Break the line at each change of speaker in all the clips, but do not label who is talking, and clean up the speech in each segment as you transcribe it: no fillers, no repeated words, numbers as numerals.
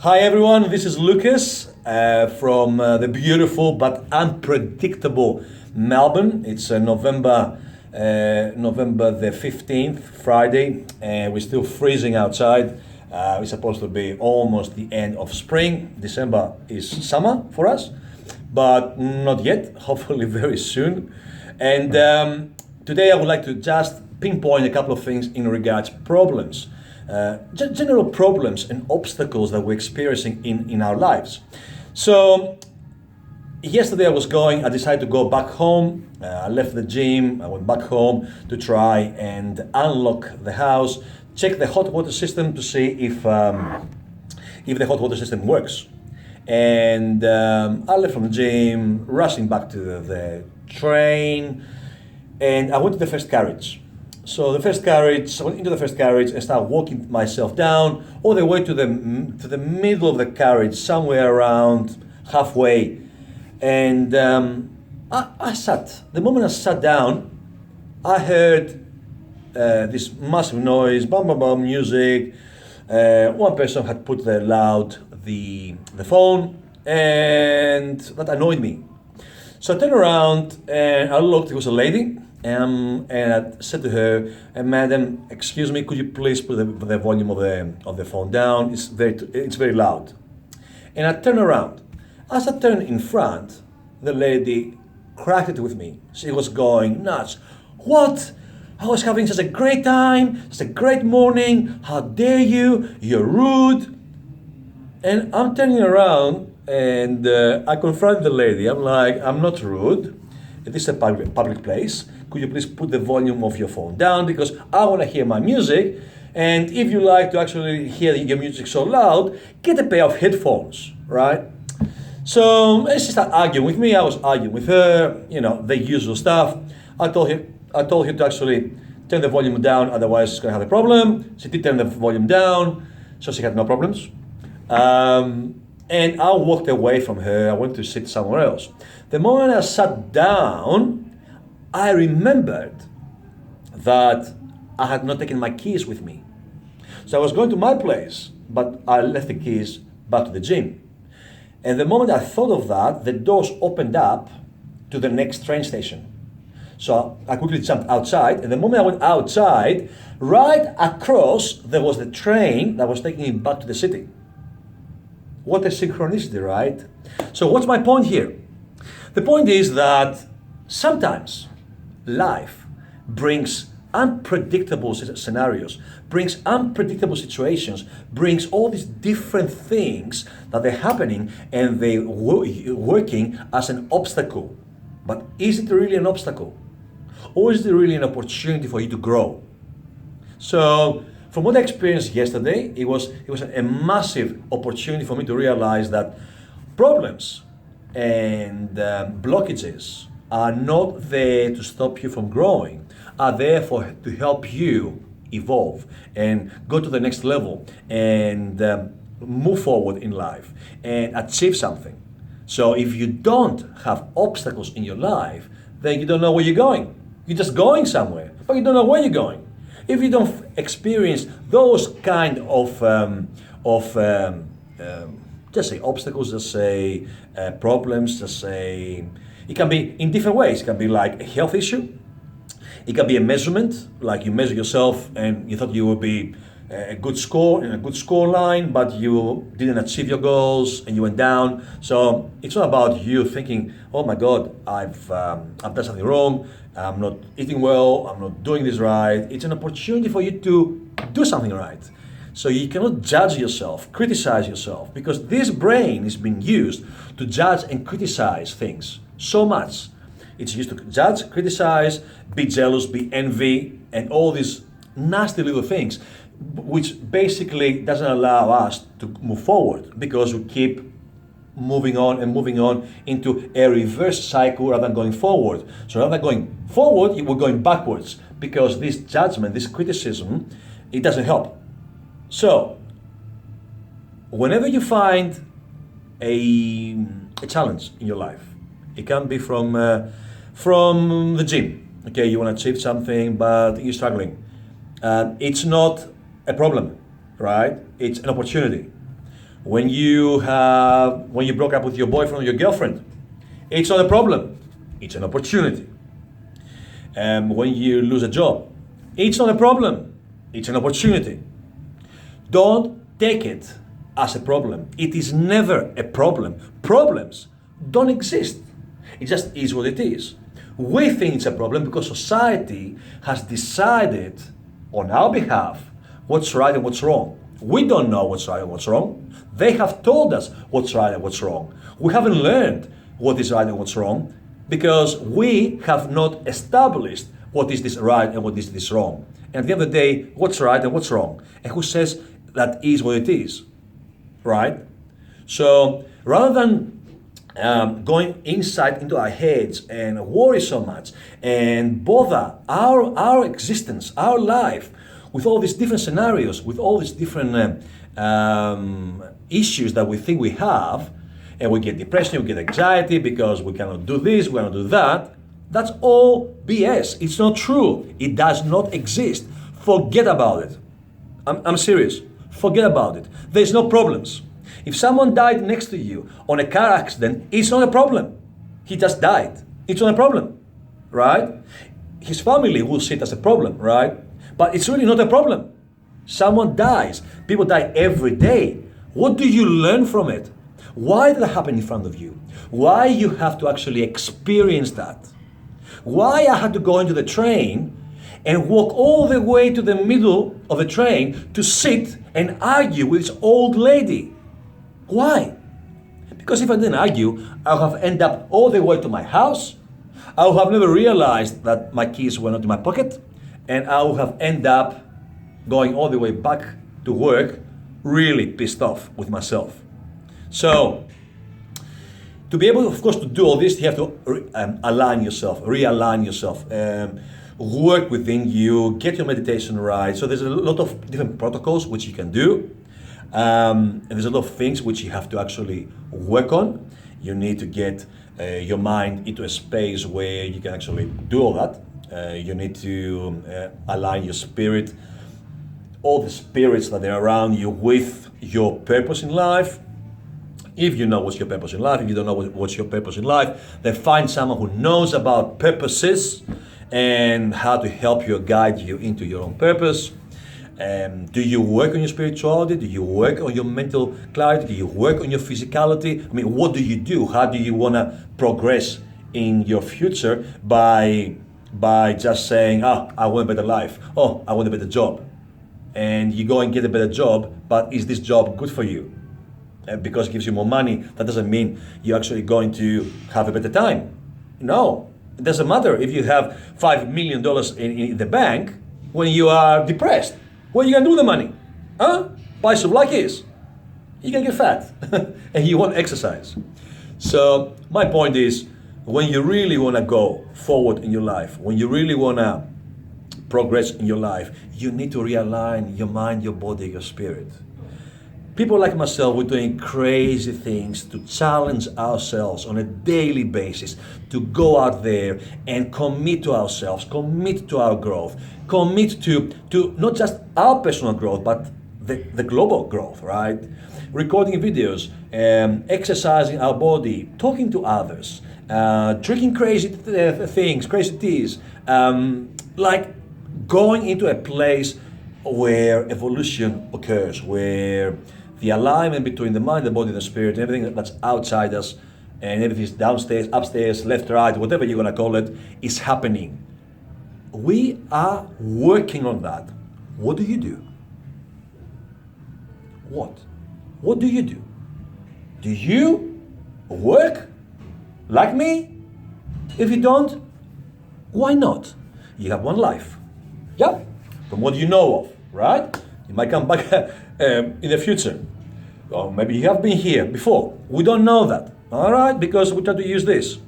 Hi everyone, this is Lucas from the beautiful but unpredictable Melbourne. It's November the 15th, Friday, and we're still freezing outside. It's supposed to be almost the end of spring. December is summer for us, but not yet, hopefully very soon. And today I would like to just pinpoint a couple of things in regards problems. General problems and obstacles that we're experiencing in our lives. So yesterday I decided to go back home. I left the gym, I went back home to try and unlock the house, check the hot water system to see if the hot water system works. And I left from the gym, rushing back to the train, and I went to the first carriage. So I went into the first carriage and started walking myself down all the way to the middle of the carriage, somewhere around halfway. And I sat. The moment I sat down, I heard this massive noise, bam bam bam music. One person had put the phone, and that annoyed me. So I turned around and I looked. It was a lady. And I said to her, "Madam, excuse me, could you please put the volume of the phone down? It's very loud." And I turned around. As I turned in front, the lady cracked it with me. She was going nuts. "What? I was having such a great time, such a great morning. How dare you? You're rude." And I'm turning around and I confront the lady. I'm like, "I'm not rude. This is a public place. Could you please put the volume of your phone down because I want to hear my music, and if you like to actually hear your music so loud, get a pair of headphones, right?" So she started arguing with me. I was arguing with her, the usual stuff. I told her to actually turn the volume down, otherwise she's gonna have a problem. She did turn the volume down, so she had no problems. And I walked away from her. I went to sit somewhere else. The moment I sat down, I remembered that I had not taken my keys with me. So I was going to my place, but I left the keys back to the gym. And the moment I thought of that, the doors opened up to the next train station. So I quickly jumped outside, and the moment I went outside, right across there was the train that was taking me back to the city. What a synchronicity, right? So what's my point here? The point is that sometimes life brings unpredictable scenarios, brings unpredictable situations, brings all these different things that they're happening and they're working as an obstacle. But is it really an obstacle? Or is it really an opportunity for you to grow? So from what I experienced yesterday, it was a massive opportunity for me to realize that problems and blockages are not there to stop you from growing, are there to help you evolve and go to the next level and move forward in life and achieve something. So if you don't have obstacles in your life, then you don't know where you're going. You're just going somewhere, but you don't know where you're going. If you don't experience those kind of just say obstacles, just say problems, just say, it can be in different ways. It can be like a health issue. It can be a measurement, like you measure yourself and you thought you would be a good score in a good score line, but you didn't achieve your goals and you went down. So it's not about you thinking, "Oh my God, I've done something wrong. I'm not eating well. I'm not doing this right." It's an opportunity for you to do something right. So you cannot judge yourself, criticize yourself, because this brain is being used to judge and criticize things so much. It's used to judge, criticize, be jealous, be envy, and all these nasty little things, which basically doesn't allow us to move forward because we keep moving on and moving on into a reverse cycle rather than going forward. So rather than going forward, we're going backwards because this judgment, this criticism, it doesn't help. So whenever you find a challenge in your life, it can be from the gym. Okay, you want to achieve something, but you're struggling. It's not a problem, right? It's an opportunity. When you broke up with your boyfriend or your girlfriend, it's not a problem. It's an opportunity. When you lose a job, it's not a problem. It's an opportunity. Don't take it as a problem. It is never a problem. Problems don't exist. It just is what it is. We think it's a problem because society has decided on our behalf what's right and what's wrong. We don't know what's right and what's wrong. They have told us what's right and what's wrong. We haven't learned what is right and what's wrong because we have not established what is this right and what is this wrong. And at the end of the day, what's right and what's wrong? And who says that is what it is, right? So rather than going inside into our heads and worry so much and bother our existence, our life, with all these different scenarios, with all these different issues that we think we have, and we get depression, we get anxiety because we cannot do this, we cannot do that, that's all BS. It's not true. It does not exist. Forget about it. I'm serious. Forget about it. There's no problems. If someone died next to you on a car accident, it's not a problem. He just died. It's not a problem, right? His family will see it as a problem, right? But it's really not a problem. Someone dies. People die every day. What do you learn from it? Why did that happen in front of you? Why you have to actually experience that? Why I had to go into the train and walk all the way to the middle of the train to sit and argue with this old lady? Why? Because if I didn't argue, I would have ended up all the way to my house. I would have never realized that my keys were not in my pocket, and I would have ended up going all the way back to work really pissed off with myself. So, to be able, of course, to do all this, you have to align yourself, realign yourself, work within you, get your meditation right. So there's a lot of different protocols which you can do. And there's a lot of things which you have to actually work on. You need to get your mind into a space where you can actually do all that. You need to align your spirit, all the spirits that are around you, with your purpose in life. If you know what's your purpose in life, if you don't know what's your purpose in life, then find someone who knows about purposes and how to help you, guide you into your own purpose. Do you work on your spirituality? Do you work on your mental clarity? Do you work on your physicality? I mean, what do you do? How do you want to progress in your future by just saying, I want a better life. Oh, I want a better job. And you go and get a better job, but is this job good for you? Because it gives you more money, that doesn't mean you're actually going to have a better time. No, it doesn't matter if you have $5 million in the bank when you are depressed. What are you going to do with the money? Buy some Luckies. You're going to get fat and you want exercise. So my point is, when you really want to go forward in your life, when you really want to progress in your life, you need to realign your mind, your body, your spirit. People like myself, we're doing crazy things to challenge ourselves on a daily basis, to go out there and commit to ourselves, commit to our growth, commit to not just our personal growth, but the global growth, right? Recording videos, exercising our body, talking to others, drinking crazy things, crazy teas, like going into a place where evolution occurs, where the alignment between the mind, the body, the spirit, everything that's outside us, and everything is downstairs, upstairs, left, right, whatever you're gonna call it, is happening. We are working on that. What do you do? What do you do? Do you work like me? If you don't, why not? You have one life. Yeah? From what you know of, right? You might come back in the future. Or maybe you have been here before. We don't know that, all right? Because we try to use this.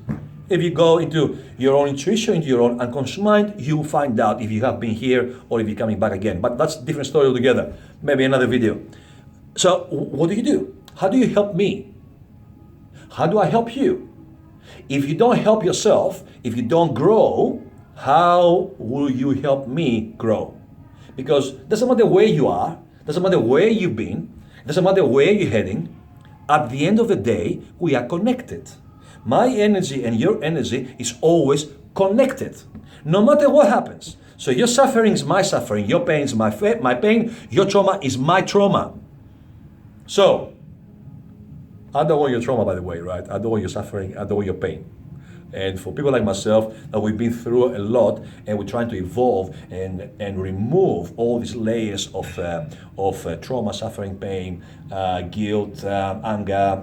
If you go into your own intuition, into your own unconscious mind, you will find out if you have been here or if you're coming back again. But that's a different story altogether. Maybe another video. So what do you do? How do you help me? How do I help you? If you don't help yourself, if you don't grow, how will you help me grow? Because doesn't matter where you are, doesn't matter where you've been, Doesn't matter where you're heading, at the end of the day, we are connected. My energy and your energy is always connected, no matter what happens. So your suffering is my suffering, your pain is my pain, your trauma is my trauma. So, I don't want your trauma, by the way, right? I don't want your suffering, I don't want your pain. And for people like myself, that we've been through a lot, and we're trying to evolve and remove all these layers of trauma, suffering, pain, guilt, anger,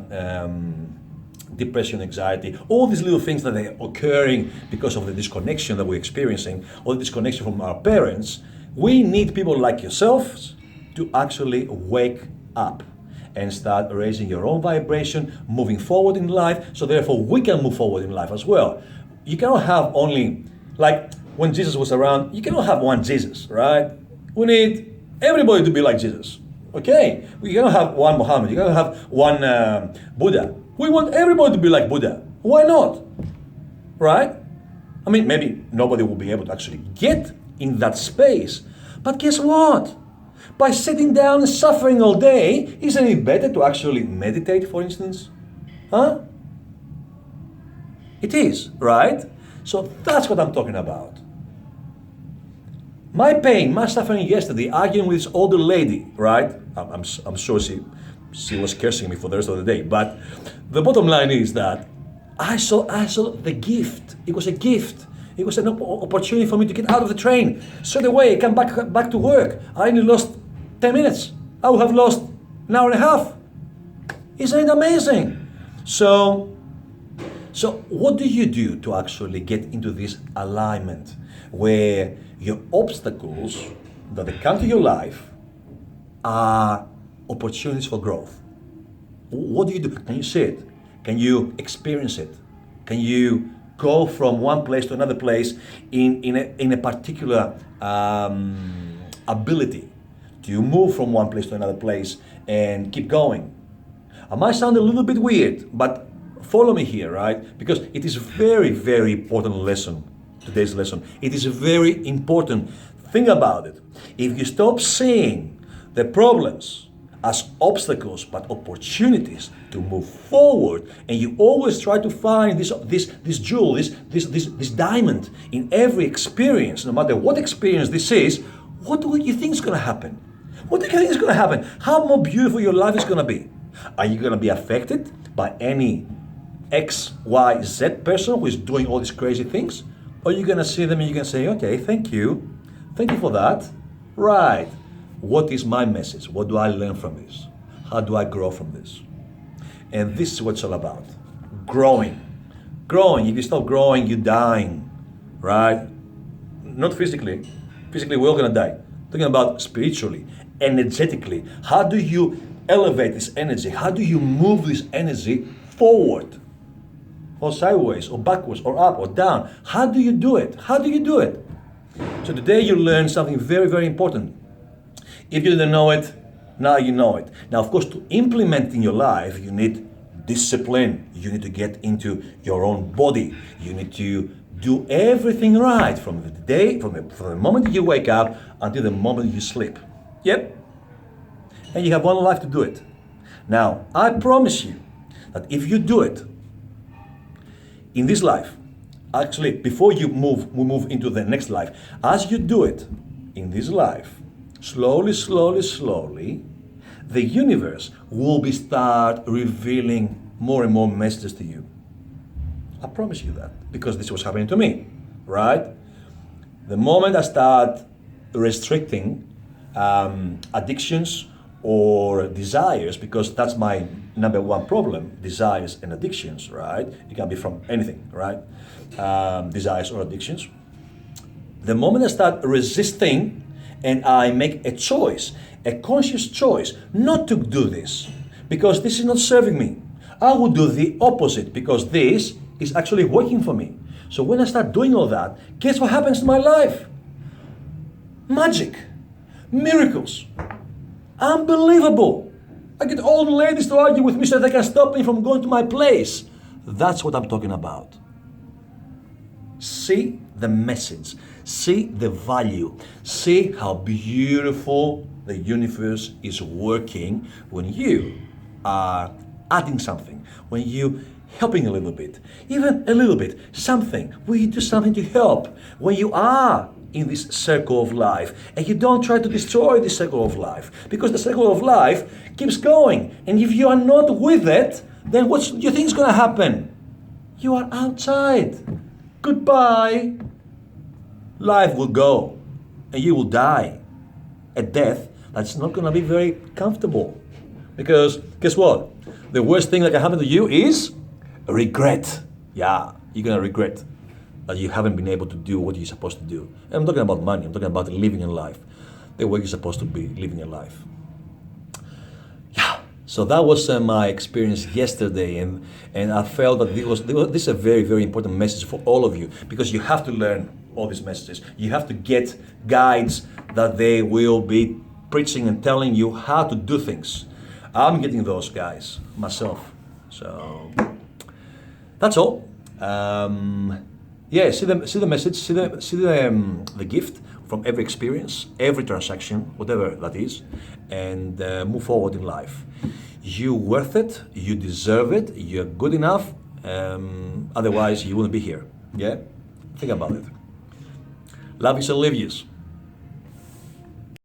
depression, anxiety, all these little things that are occurring because of the disconnection that we're experiencing, or the disconnection from our parents. We need people like yourselves to actually wake up and start raising your own vibration, moving forward in life, so therefore we can move forward in life as well. You cannot have only, like when Jesus was around, you cannot have one Jesus, right? We need everybody to be like Jesus, okay? We cannot have one Muhammad, you cannot have one Buddha. We want everybody to be like Buddha. Why not? Right? I mean, maybe nobody will be able to actually get in that space, but guess what? By sitting down and suffering all day, isn't it better to actually meditate, for instance? Huh? It is, right? So that's what I'm talking about. My pain, my suffering yesterday, arguing with this older lady, right? I'm sure she was cursing me for the rest of the day. But the bottom line is that I saw the gift. It was a gift. It was an opportunity for me to get out of the train. Straight away, come back to work. I only lost 10 minutes. I would have lost an hour and a half. Isn't it amazing? So what do you do to actually get into this alignment where your obstacles that come to your life are opportunities for growth? What do you do? Can you see it? Can you experience it? Can you go from one place to another place in a particular ability? Do you move from one place to another place and keep going? I might sound a little bit weird, but follow me here, right? Because it is a very, very important lesson, today's lesson. It is a very important. Think about it. If you stop seeing the problems as obstacles but opportunities to move forward, and you always try to find this jewel, this diamond in every experience, no matter what experience this is, what do you think is going to happen? What do you think is going to happen? How more beautiful your life is going to be? Are you going to be affected by any X, Y, Z person who is doing all these crazy things? Or are you going to see them and you're going to say, okay, thank you for that. Right. What is my message? What do I learn from this? How do I grow from this? And this is what it's all about. Growing. If you stop growing, you're dying. Right? Not physically. Physically, we're all going to die. Talking about spiritually, energetically. How do you elevate this energy? How do you move this energy forward? Or sideways, or backwards, or up, or down? How do you do it? So today you learn something very, very important. If you didn't know it, now you know it. Now, of course, to implement in your life, you need discipline. You need to get into your own body. You need to do everything right from the moment that you wake up until the moment you sleep. Yep. And you have one life to do it. Now, I promise you that if you do it in this life, actually, before we move into the next life, as you do it in this life, slowly, the universe will start revealing more and more messages to you. I promise you that, because this was happening to me, right? The moment I start restricting addictions or desires, because that's my number one problem, desires and addictions, right? It can be from anything, right? Desires or addictions. The moment I start resisting and I make a choice, a conscious choice, not to do this, because this is not serving me, I will do the opposite, because this is actually working for me. So when I start doing all that, guess what happens to my life? Magic, miracles, unbelievable. I get old ladies to argue with me so they can stop me from going to my place. That's what I'm talking about. See the message, see the value, see how beautiful the universe is working when you are adding something, when you helping a little bit, even a little bit, something, when you do something to help, when you are in this circle of life and you don't try to destroy the circle of life, because the circle of life keeps going, and if you are not with it, then what do you think is going to happen? You are outside. Goodbye. Life will go and you will die a death that's not going to be very comfortable, because guess what, the worst thing that can happen to you is regret. Yeah, you're going to regret that you haven't been able to do what you're supposed to do. And I'm talking about money, I'm talking about living your life the way you're supposed to be living your life. Yeah, so that was my experience yesterday, and I felt that this is a very, very important message for all of you, because you have to learn all these messages. You have to get guides that they will be preaching and telling you how to do things. I'm getting those guys myself. So that's all. Yeah, see the message, see the gift from every experience, every transaction, whatever that is, and move forward in life. You're worth it, you deserve it, you're good enough, otherwise you wouldn't be here. Yeah? Think about it. Love you and leave yous.